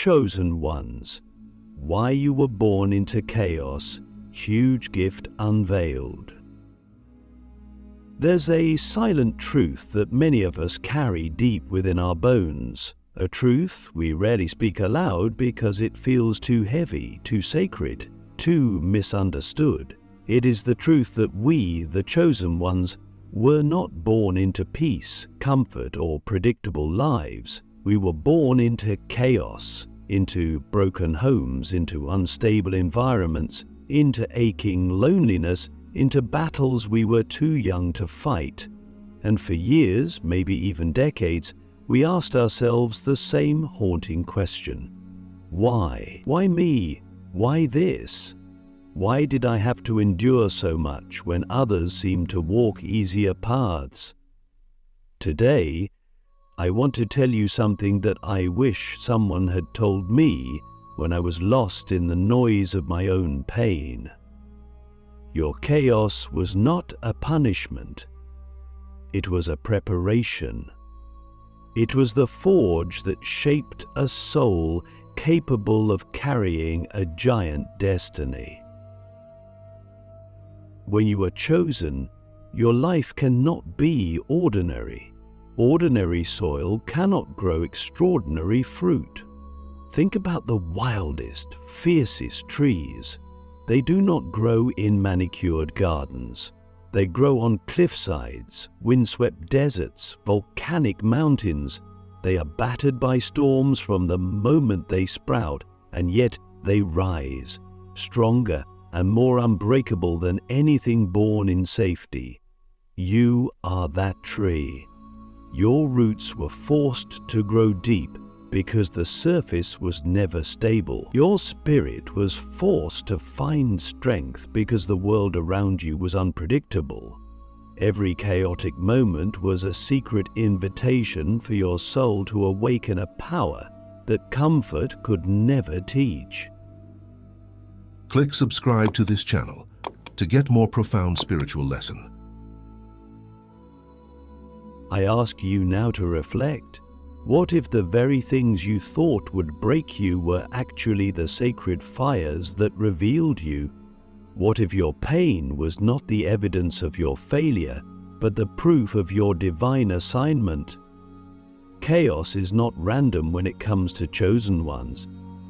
chosen ones. Why you were born into chaos. Huge gift unveiled. There's a silent truth that many of us carry deep within our bones. A truth we rarely speak aloud because it feels too heavy, too sacred, too misunderstood. It is the truth that we, the chosen ones, were not born into peace, comfort, or predictable lives. We were born into chaos, into broken homes, into unstable environments, into aching loneliness, into battles we were too young to fight. And for years, maybe even decades, we asked ourselves the same haunting question. Why? Why me? Why this? Why did I have to endure so much when others seemed to walk easier paths? Today, I want to tell you something that I wish someone had told me when I was lost in the noise of my own pain. Your chaos was not a punishment. It was a preparation. It was the forge that shaped a soul capable of carrying a giant destiny. When you are chosen, your life cannot be ordinary. Ordinary soil cannot grow extraordinary fruit. Think about the wildest, fiercest trees. They do not grow in manicured gardens. They grow on cliffsides, windswept deserts, volcanic mountains. They are battered by storms from the moment they sprout, and yet they rise, stronger and more unbreakable than anything born in safety. You are that tree. Your roots were forced to grow deep because the surface was never stable. Your spirit was forced to find strength because the world around you was unpredictable. Every chaotic moment was a secret invitation for your soul to awaken a power that comfort could never teach. Click subscribe to this channel to get more profound spiritual lesson. I ask you now to reflect. What if the very things you thought would break you were actually the sacred fires that revealed you? What if your pain was not the evidence of your failure, but the proof of your divine assignment? Chaos is not random when it comes to chosen ones.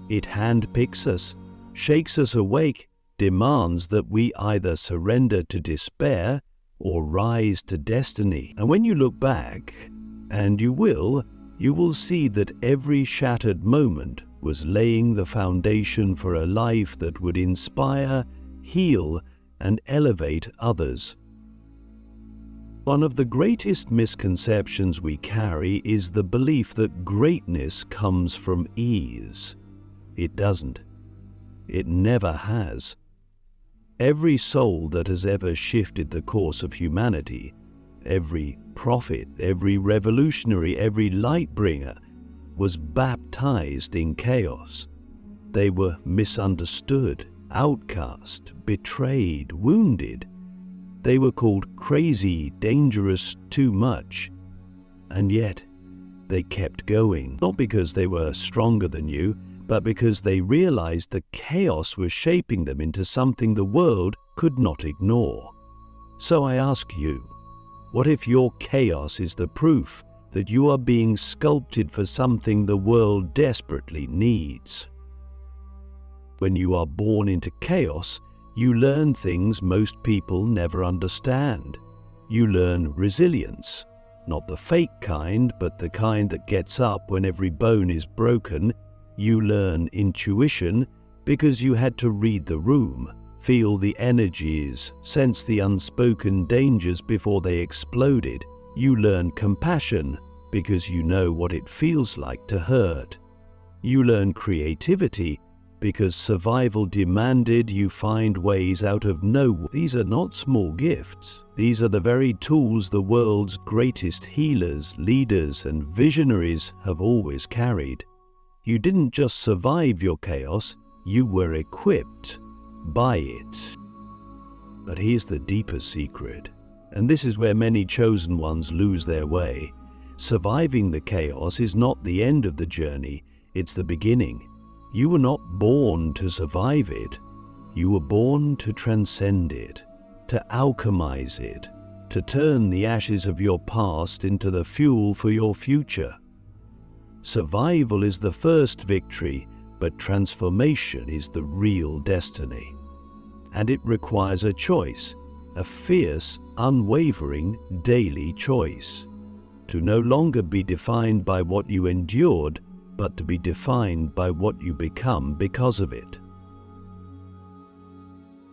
It handpicks us, shakes us awake, demands that we either surrender to despair or rise to destiny. And when you look back, and you will see that every shattered moment was laying the foundation for a life that would inspire, heal, and elevate others. One of the greatest misconceptions we carry is the belief that greatness comes from ease. It doesn't. It never has. Every soul that has ever shifted the course of humanity, every prophet, every revolutionary, every light bringer, was baptized in chaos. They were misunderstood, outcast, betrayed, wounded. They were called crazy, dangerous, too much. And yet, they kept going, not because they were stronger than you, but because they realized the chaos was shaping them into something the world could not ignore. So I ask you, what if your chaos is the proof that you are being sculpted for something the world desperately needs? When you are born into chaos, you learn things most people never understand. You learn resilience, not the fake kind, but the kind that gets up when every bone is broken. You learn intuition because you had to read the room, feel the energies, sense the unspoken dangers before they exploded. You learn compassion because you know what it feels like to hurt. You learn creativity because survival demanded you find ways out of nowhere. These are not small gifts. These are the very tools the world's greatest healers, leaders, and visionaries have always carried. You didn't just survive your chaos, you were equipped by it. But here's the deeper secret, and this is where many chosen ones lose their way. Surviving the chaos is not the end of the journey, It's the beginning. You were not born to survive it. You were born to transcend it, to alchemize it, to turn the ashes of your past into the fuel for your future. Survival is the first victory, but transformation is the real destiny. And it requires a choice, a fierce, unwavering, daily choice. To no longer be defined by what you endured, but to be defined by what you become because of it.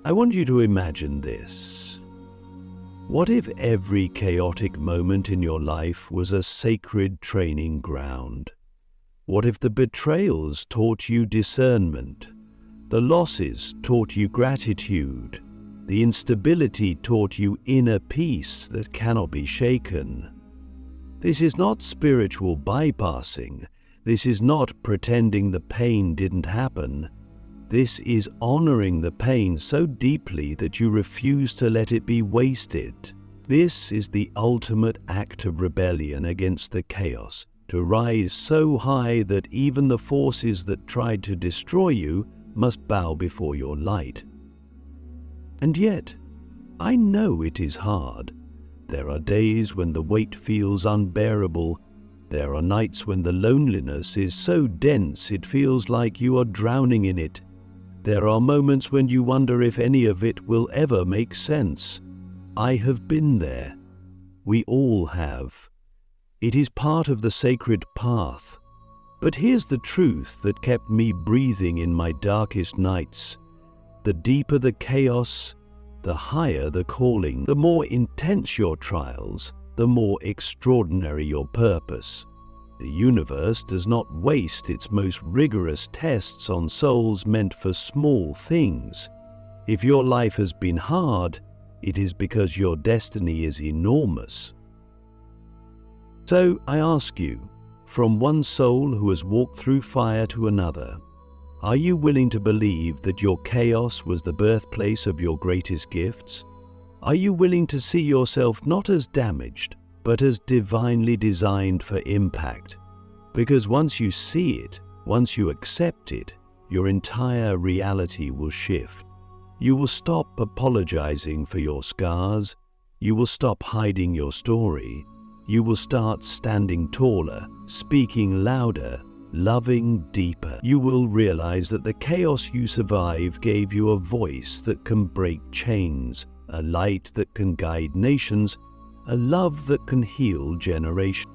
I want you to imagine this. What if every chaotic moment in your life was a sacred training ground? What if the betrayals taught you discernment? The losses taught you gratitude? The instability taught you inner peace that cannot be shaken? This is not spiritual bypassing. This is not pretending the pain didn't happen. This is honoring the pain so deeply that you refuse to let it be wasted. This is the ultimate act of rebellion against the chaos, to rise so high that even the forces that tried to destroy you must bow before your light. And yet, I know it is hard. There are days when the weight feels unbearable. There are nights when the loneliness is so dense it feels like you are drowning in it. There are moments when you wonder if any of it will ever make sense. I have been there. We all have. It is part of the sacred path. But here's the truth that kept me breathing in my darkest nights. The deeper the chaos, the higher the calling. The more intense your trials, the more extraordinary your purpose. The universe does not waste its most rigorous tests on souls meant for small things. If your life has been hard, it is because your destiny is enormous. So I ask you, from one soul who has walked through fire to another, are you willing to believe that your chaos was the birthplace of your greatest gifts? Are you willing to see yourself not as damaged, but as divinely designed for impact? Because once you see it, once you accept it, your entire reality will shift. You will stop apologizing for your scars. You will stop hiding your story. You will start standing taller, speaking louder, loving deeper. You will realize that the chaos you survive gave you a voice that can break chains, a light that can guide nations, a love that can heal generations.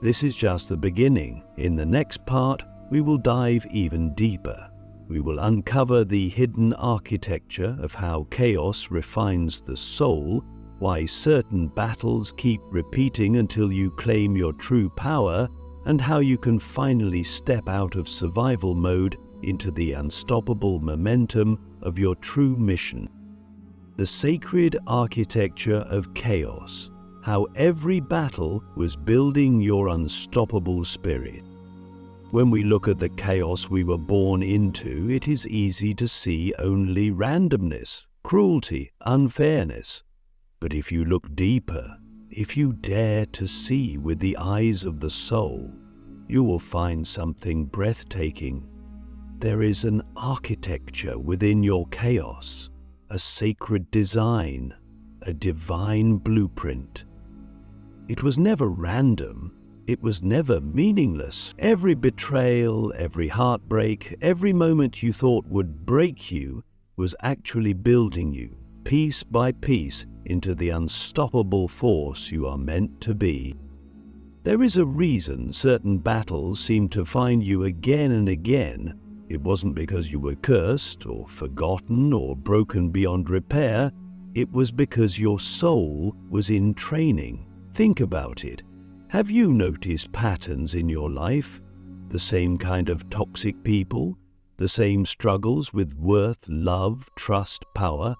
This is just the beginning. In the next part, we will dive even deeper. We will uncover the hidden architecture of how chaos refines the soul, why certain battles keep repeating until you claim your true power, and how you can finally step out of survival mode into the unstoppable momentum of your true mission. The sacred architecture of chaos, how every battle was building your unstoppable spirit. When we look at the chaos we were born into, it is easy to see only randomness, cruelty, unfairness. But if you look deeper, if you dare to see with the eyes of the soul, you will find something breathtaking. There is an architecture within your chaos, a sacred design, a divine blueprint. It was never random. It was never meaningless. Every betrayal, every heartbreak, every moment you thought would break you was actually building you, piece by piece, into the unstoppable force you are meant to be. There is a reason certain battles seem to find you again and again. It wasn't because you were cursed or forgotten or broken beyond repair. It was because your soul was in training. Think about it. Have you noticed patterns in your life? The same kind of toxic people? The same struggles with worth, love, trust, power?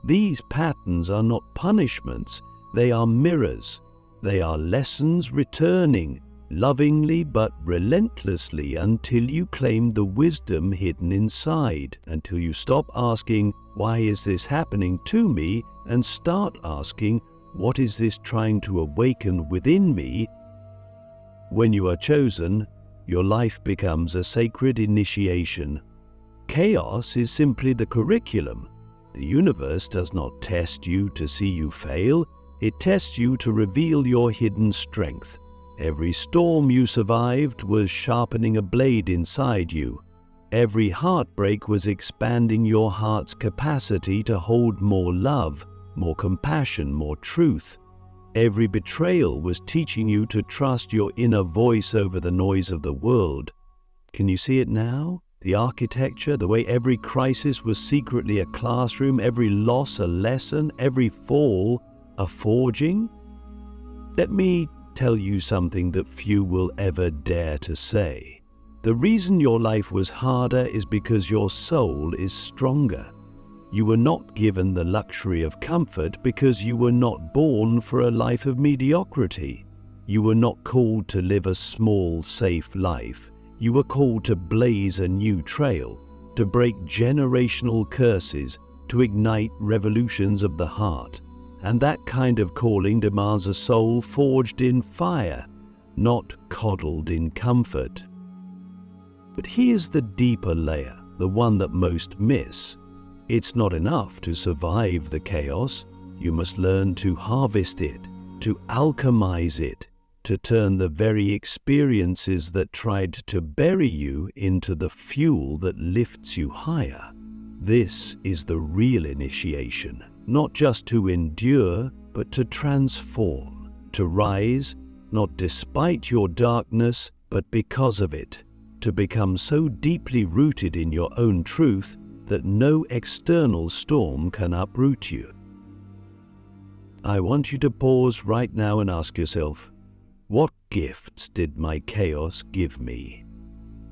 These patterns are not punishments. They are mirrors. They are lessons returning, lovingly but relentlessly, until you claim the wisdom hidden inside, until you stop asking, "Why is this happening to me?" and start asking, "What is this trying to awaken within me?" When you are chosen, Your life becomes a sacred initiation. Chaos is simply the curriculum. The universe does not test you to see you fail. It tests you to reveal your hidden strength. Every storm you survived was sharpening a blade inside you. Every heartbreak was expanding your heart's capacity to hold more love, more compassion, more truth. Every betrayal was teaching you to trust your inner voice over the noise of the world. Can you see it now? The architecture, the way every crisis was secretly a classroom, every loss a lesson, every fall a forging? Let me tell you something that few will ever dare to say. The reason your life was harder is because your soul is stronger. You were not given the luxury of comfort because you were not born for a life of mediocrity. You were not called to live a small, safe life. You were called to blaze a new trail, to break generational curses, to ignite revolutions of the heart. And that kind of calling demands a soul forged in fire, not coddled in comfort. But here's the deeper layer, the one that most miss. It's not enough to survive the chaos. You must learn to harvest it, to alchemize it, to turn the very experiences that tried to bury you into the fuel that lifts you higher. This is the real initiation, not just to endure, but to transform, to rise, not despite your darkness, but because of it, to become so deeply rooted in your own truth that no external storm can uproot you. I want you to pause right now and ask yourself, what gifts did my chaos give me?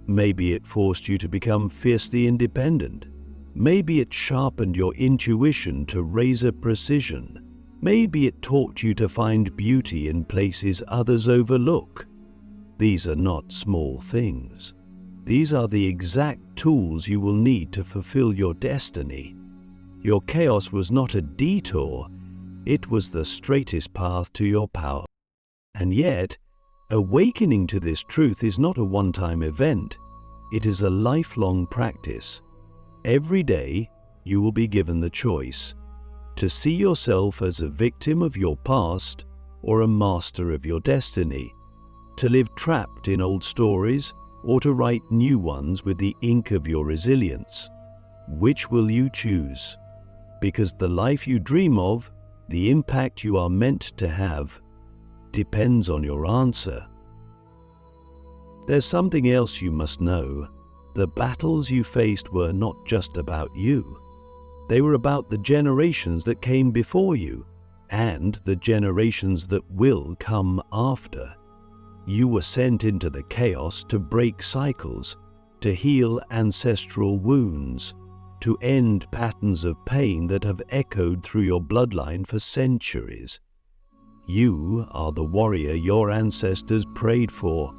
Maybe it forced you to become fiercely independent. Maybe it sharpened your intuition to razor precision. Maybe it taught you to find beauty in places others overlook. These are not small things. These are the exact tools you will need to fulfill your destiny. Your chaos was not a detour, it was the straightest path to your power. And yet, awakening to this truth is not a one-time event. It is a lifelong practice. Every day, you will be given the choice to see yourself as a victim of your past or a master of your destiny, to live trapped in old stories or to write new ones with the ink of your resilience. Which will you choose? Because the life you dream of, the impact you are meant to have, depends on your answer. There's something else you must know. The battles you faced were not just about you. They were about the generations that came before you and the generations that will come after. You were sent into the chaos to break cycles, to heal ancestral wounds, to end patterns of pain that have echoed through your bloodline for centuries. You are the warrior your ancestors prayed for.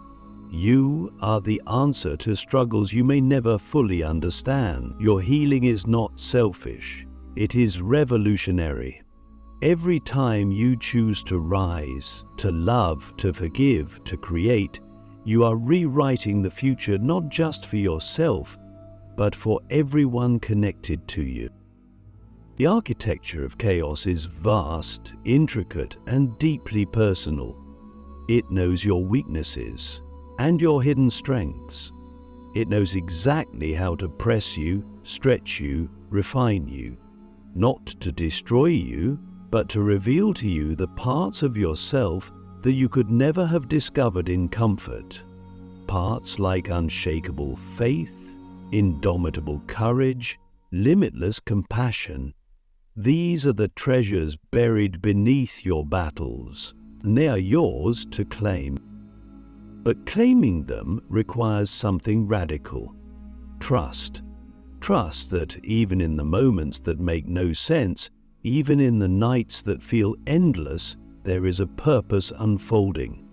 You are the answer to struggles you may never fully understand. Your healing is not selfish. It is revolutionary. Every time you choose to rise, to love, to forgive, to create, you are rewriting the future not just for yourself, but for everyone connected to you. The architecture of chaos is vast, intricate, and deeply personal. It knows your weaknesses and your hidden strengths. It knows exactly how to press you, stretch you, refine you, not to destroy you, but to reveal to you the parts of yourself that you could never have discovered in comfort. Parts like unshakable faith, indomitable courage, limitless compassion. These are the treasures buried beneath your battles, and they are yours to claim. But claiming them requires something radical. Trust. Trust that even in the moments that make no sense, even in the nights that feel endless, there is a purpose unfolding.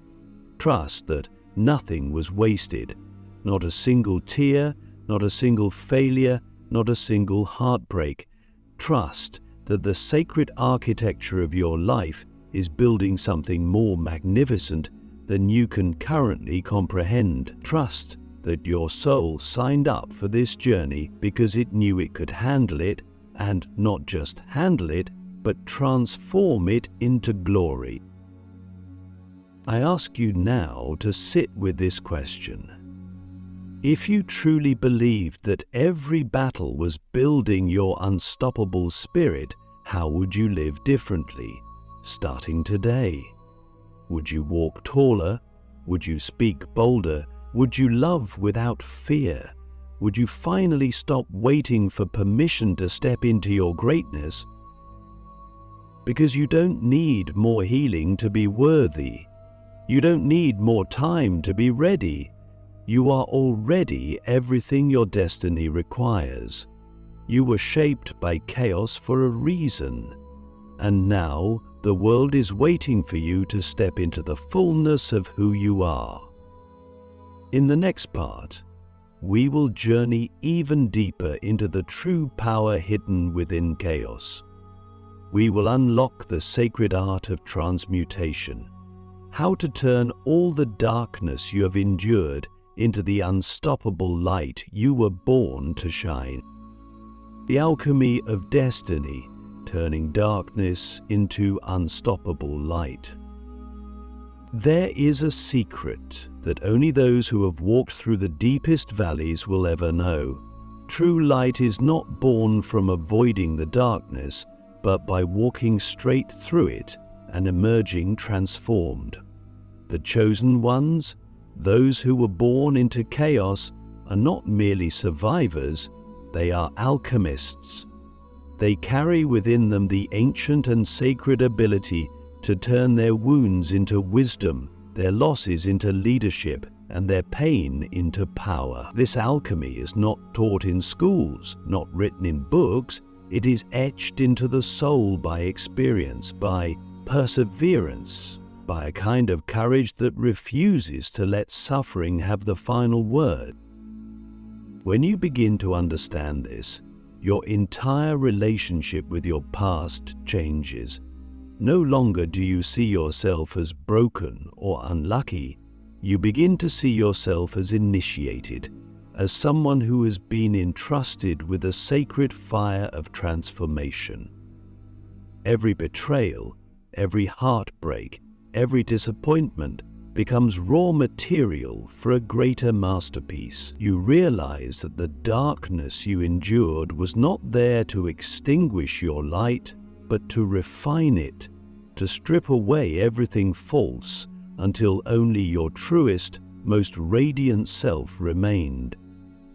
Trust that nothing was wasted. Not a single tear, not a single failure, not a single heartbreak. Trust that the sacred architecture of your life is building something more magnificent than you can currently comprehend. Trust that your soul signed up for this journey because it knew it could handle it, and not just handle it, but transform it into glory. I ask you now to sit with this question. If you truly believed that every battle was building your unstoppable spirit, how would you live differently, starting today? Would you walk taller? Would you speak bolder? Would you love without fear? Would you finally stop waiting for permission to step into your greatness? Because you don't need more healing to be worthy. You don't need more time to be ready. You are already everything your destiny requires. You were shaped by chaos for a reason. And now the world is waiting for you to step into the fullness of who you are. In the next part, we will journey even deeper into the true power hidden within chaos. We will unlock the sacred art of transmutation, how to turn all the darkness you have endured into the unstoppable light you were born to shine. The alchemy of destiny, turning darkness into unstoppable light. There is a secret that only those who have walked through the deepest valleys will ever know. True light is not born from avoiding the darkness, but by walking straight through it and emerging transformed. The chosen ones, those who were born into chaos, are not merely survivors, they are alchemists. They carry within them the ancient and sacred ability to turn their wounds into wisdom, their losses into leadership, and their pain into power. This alchemy is not taught in schools, not written in books. It is etched into the soul by experience, by perseverance, by a kind of courage that refuses to let suffering have the final word. When you begin to understand this, your entire relationship with your past changes. No longer do you see yourself as broken or unlucky. You begin to see yourself as initiated, as someone who has been entrusted with a sacred fire of transformation. Every betrayal, every heartbreak, every disappointment becomes raw material for a greater masterpiece. You realize that the darkness you endured was not there to extinguish your light, but to refine it, to strip away everything false until only your truest, most radiant self remained.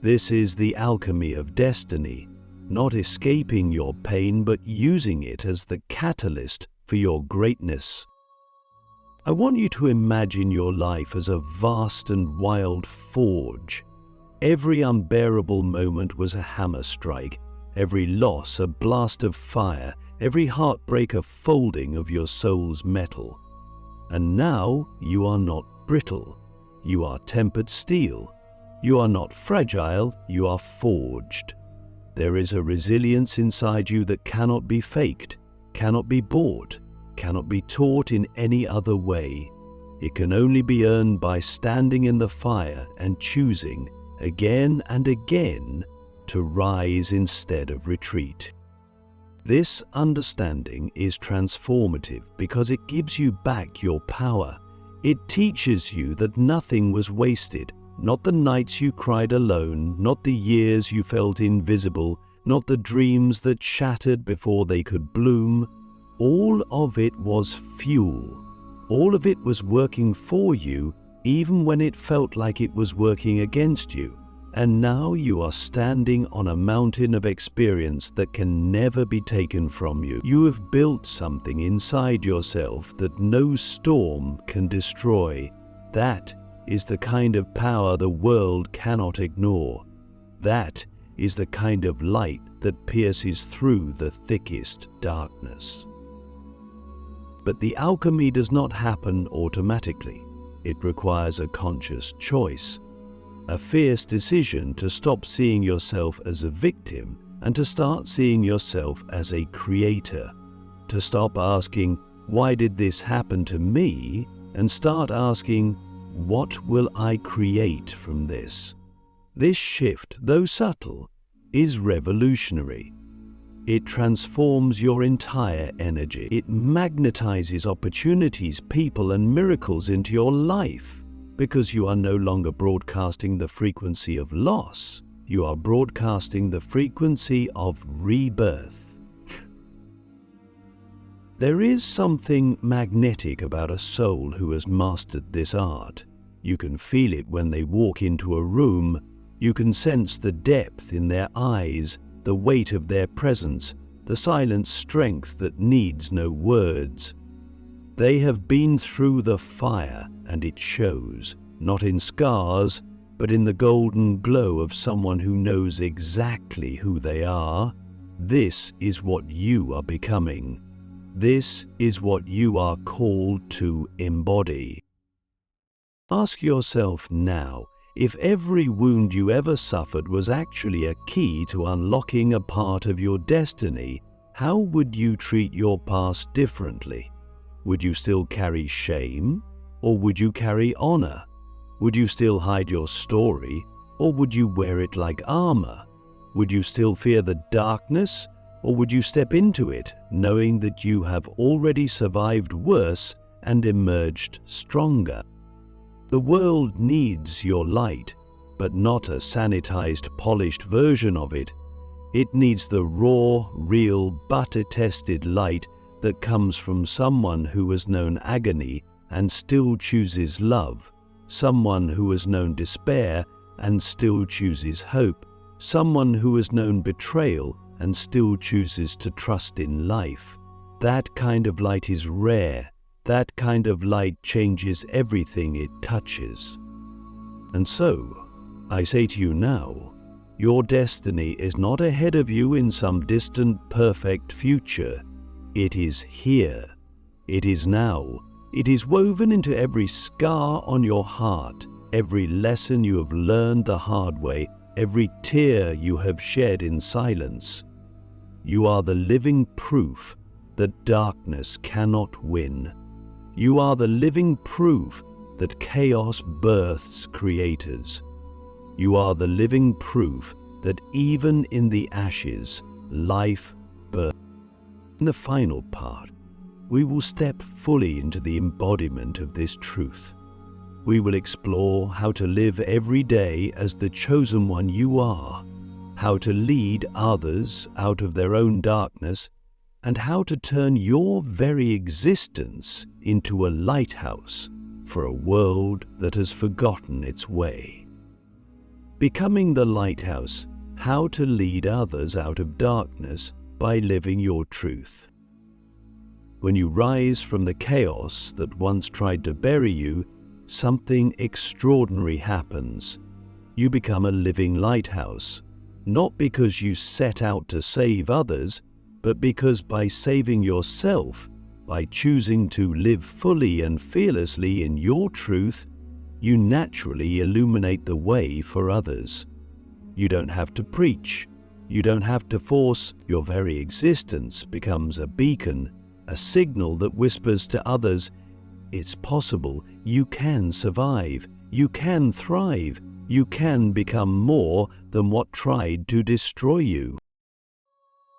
This is the alchemy of destiny, not escaping your pain but using it as the catalyst for your greatness. I want you to imagine your life as a vast and wild forge. Every unbearable moment was a hammer strike, every loss a blast of fire, every heartbreak a folding of your soul's metal. And now you are not brittle, you are tempered steel. You are not fragile, you are forged. There is a resilience inside you that cannot be faked, cannot be bought, cannot be taught in any other way. It can only be earned by standing in the fire and choosing, again and again, to rise instead of retreat. This understanding is transformative because it gives you back your power. It teaches you that nothing was wasted, not the nights you cried alone, not the years you felt invisible, not the dreams that shattered before they could bloom. All of it was fuel. All of it was working for you, even when it felt like it was working against you. And now you are standing on a mountain of experience that can never be taken from you. You have built something inside yourself that no storm can destroy. That is the kind of power the world cannot ignore. That is the kind of light that pierces through the thickest darkness. But the alchemy does not happen automatically. It requires a conscious choice, a fierce decision to stop seeing yourself as a victim and to start seeing yourself as a creator, to stop asking, "Why did this happen to me?" and start asking, what will I create from this? This shift, though subtle, is revolutionary. It transforms your entire energy. It magnetizes opportunities, people, and miracles into your life, because you are no longer broadcasting the frequency of loss. You are broadcasting the frequency of rebirth. There is something magnetic about a soul who has mastered this art. You can feel it when they walk into a room. You can sense the depth in their eyes, the weight of their presence, the silent strength that needs no words. They have been through the fire, and it shows, not in scars, but in the golden glow of someone who knows exactly who they are. This is what you are becoming. This is what you are called to embody. Ask yourself now, if every wound you ever suffered was actually a key to unlocking a part of your destiny, how would you treat your past differently? Would you still carry shame, or would you carry honor? Would you still hide your story, or would you wear it like armor? Would you still fear the darkness, or would you step into it, knowing that you have already survived worse and emerged stronger? The world needs your light, but not a sanitized, polished version of it. It needs the raw, real, butter-tested light that comes from someone who has known agony and still chooses love, someone who has known despair and still chooses hope, someone who has known betrayal and still chooses to trust in life. That kind of light is rare. That kind of light changes everything it touches. And so, I say to you now, your destiny is not ahead of you in some distant, perfect future. It is here. It is now. It is woven into every scar on your heart, every lesson you have learned the hard way, every tear you have shed in silence. You are the living proof that darkness cannot win. You are the living proof that chaos births creators. You are the living proof that even in the ashes, life births. In the final part, we will step fully into the embodiment of this truth. We will explore how to live every day as the chosen one you are, how to lead others out of their own darkness, and how to turn your very existence into a lighthouse for a world that has forgotten its way. Becoming the lighthouse, how to lead others out of darkness by living your truth. When you rise from the chaos that once tried to bury you, something extraordinary happens. You become a living lighthouse, not because you set out to save others, but because by saving yourself, by choosing to live fully and fearlessly in your truth, you naturally illuminate the way for others. You don't have to preach. You don't have to force. Your very existence becomes a beacon, a signal that whispers to others, it's possible, you can survive, you can thrive, you can become more than what tried to destroy you.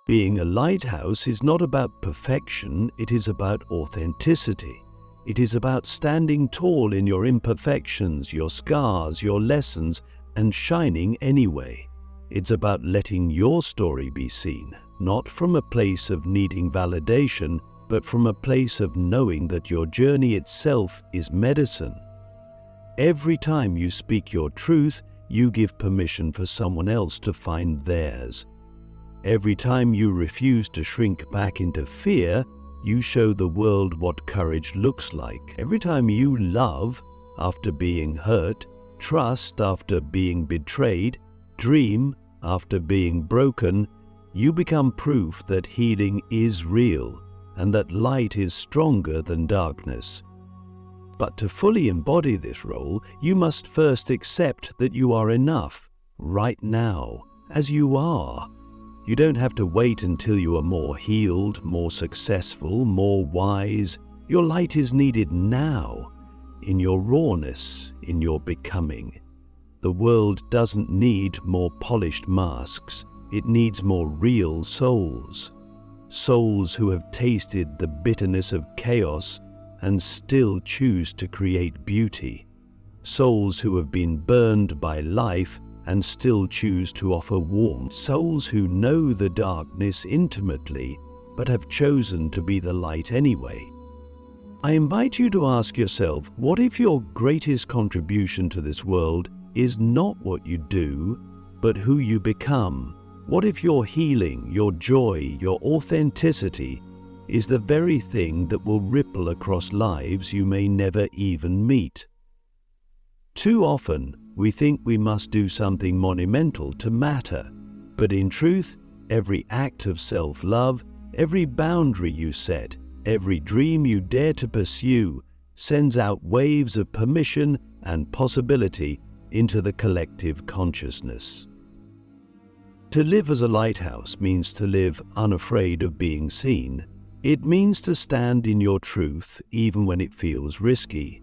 Being a lighthouse is not about perfection, it is about authenticity. It is about standing tall in your imperfections, your scars, your lessons, and shining anyway. It's about letting your story be seen, not from a place of needing validation, but from a place of knowing that your journey itself is medicine. Every time you speak your truth, you give permission for someone else to find theirs. Every time you refuse to shrink back into fear, you show the world what courage looks like. Every time you love after being hurt, trust after being betrayed, dream after being broken, you become proof that healing is real and that light is stronger than darkness. But to fully embody this role, you must first accept that you are enough, right now, as you are. You don't have to wait until you are more healed, more successful, more wise. Your light is needed now. in your rawness, in your becoming. The world doesn't need more polished masks, it needs more real souls. Souls who have tasted the bitterness of chaos and still choose to create beauty. Souls who have been burned by life and still choose to offer warmth. Souls who know the darkness intimately but have chosen to be the light anyway. I invite you to ask yourself, what if your greatest contribution to this world is not what you do, but who you become? What if your healing, your joy, your authenticity is the very thing that will ripple across lives you may never even meet? Too often, we think we must do something monumental to matter, but in truth, every act of self-love, every boundary you set, every dream you dare to pursue sends out waves of permission and possibility into the collective consciousness. To live as a lighthouse means to live unafraid of being seen. It means to stand in your truth even when it feels risky,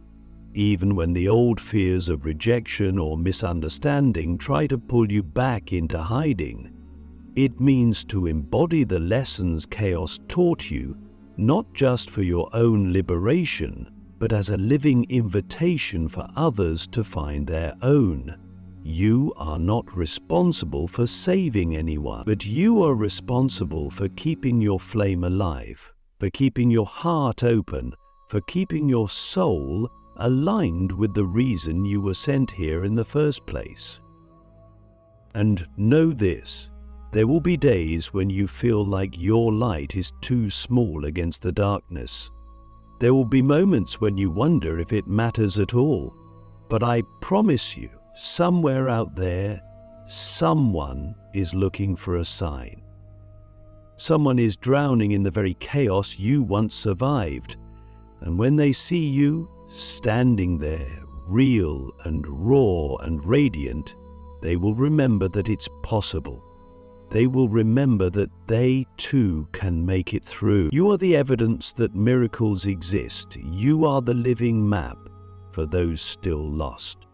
even when the old fears of rejection or misunderstanding try to pull you back into hiding. It means to embody the lessons chaos taught you, not just for your own liberation, but as a living invitation for others to find their own. You are not responsible for saving anyone, but you are responsible for keeping your flame alive, for keeping your heart open, for keeping your soul aligned with the reason you were sent here in the first place. And know this, there will be days when you feel like your light is too small against the darkness. There will be moments when you wonder if it matters at all. But I promise you, somewhere out there, someone is looking for a sign. Someone is drowning in the very chaos you once survived. And when they see you standing there, real and raw and radiant, they will remember that it's possible. They will remember that they too can make it through. You are the evidence that miracles exist. You are the living map for those still lost.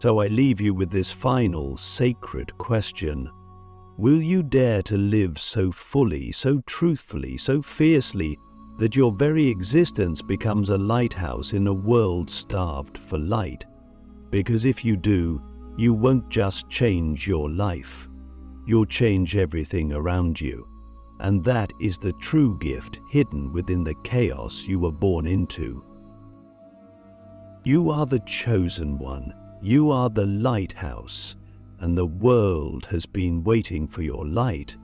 So I leave you with this final sacred question. Will you dare to live so fully, so truthfully, so fiercely that your very existence becomes a lighthouse in a world starved for light? Because if you do, you won't just change your life. You'll change everything around you. And that is the true gift hidden within the chaos you were born into. You are the chosen one. You are the lighthouse. And the world has been waiting for your light